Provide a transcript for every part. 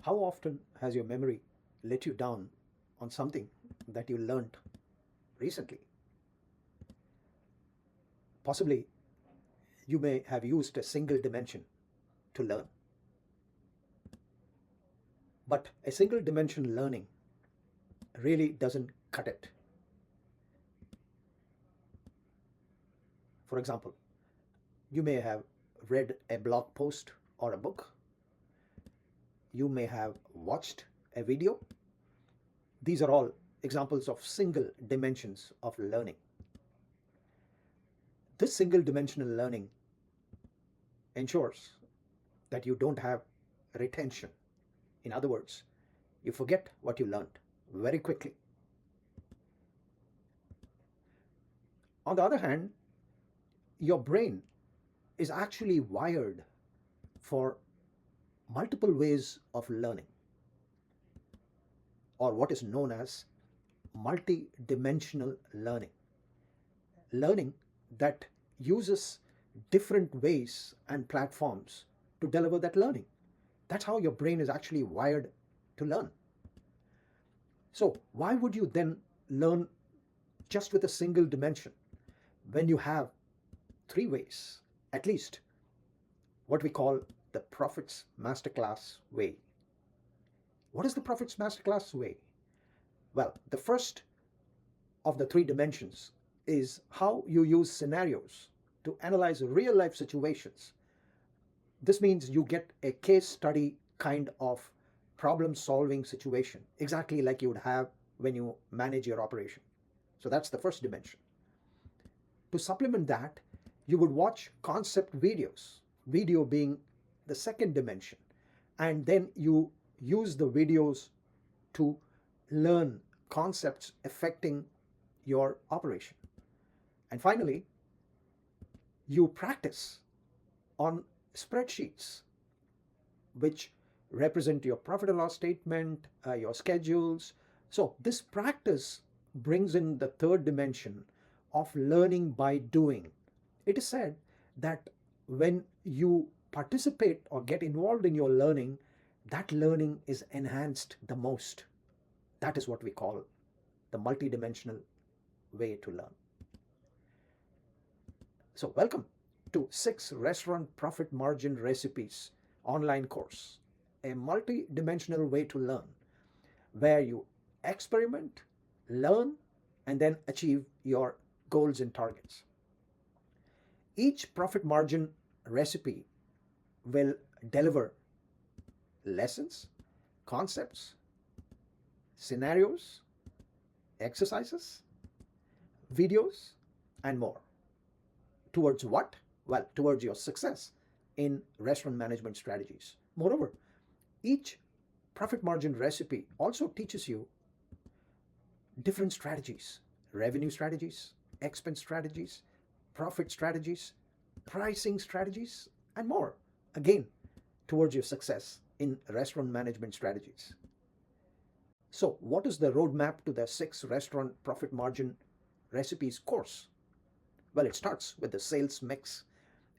How often has your memory let you down on something that you learned recently? Possibly you may have used a single dimension to learn, but a single dimension learning really doesn't cut it. For example, you may have read a blog post or a book, you may have watched a video. These are all examples of single dimensions of learning. This single dimensional learning ensures that you don't have retention. In other words, you forget what you learned very quickly. On the other hand, your brain is actually wired for multiple ways of learning, or what is known as multi-dimensional learning. Learning that uses different ways and platforms to deliver that learning. That's how your brain is actually wired to learn. So why would you then learn just with a single dimension when you have three ways, at least what we call the Profits Masterclass way? What is the Profits Masterclass way? Well, the first of the three dimensions is how you use scenarios to analyze real life situations. This means you get a case study kind of problem solving situation, exactly like you would have when you manage your operation. So that's the first dimension. To supplement that, you would watch concept videos, video being the second dimension, and then you use the videos to learn concepts affecting your operation. And finally, you practice on spreadsheets, which represent your profit and loss statement, your schedules. So this practice brings in the third dimension of learning by doing. It is said that when you participate or get involved in your learning, that learning is enhanced the most. That is what we call the multidimensional way to learn. So welcome to 6 Restaurant Profit Margin Recipes online course, a multi-dimensional way to learn, where you experiment, learn, and then achieve your goals and targets. Each profit margin recipe will deliver lessons, concepts, scenarios, exercises, videos, and more. Towards what? Well, towards your success in restaurant management strategies. Moreover, each profit margin recipe also teaches you different strategies: revenue strategies, expense strategies, profit strategies, pricing strategies, and more. Again, towards your success in restaurant management strategies. So, what is the roadmap to the 6 Restaurant Profit Margin Recipes course? Well, it starts with the sales mix,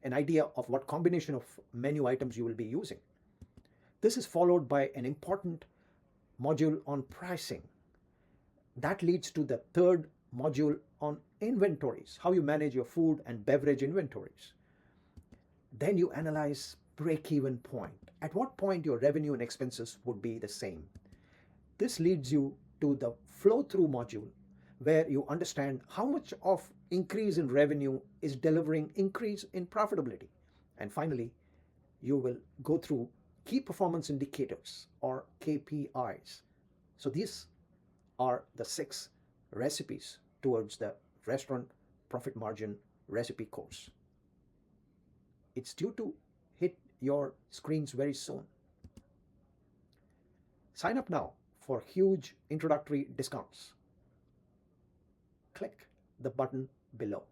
an idea of what combination of menu items you will be using. This is followed by an important module on pricing. That leads to the third module on inventories, how you manage your food and beverage inventories. Then you analyze break-even point. At what point your revenue and expenses would be the same. This leads you to the flow-through module, where you understand how much of increase in revenue is delivering increase in profitability. And finally, you will go through key performance indicators, or KPIs. So these are the 6 recipes towards the Restaurant Profit Margin Recipe course. It's due to hit your screens very soon. Sign up now for huge introductory discounts. Click the button below.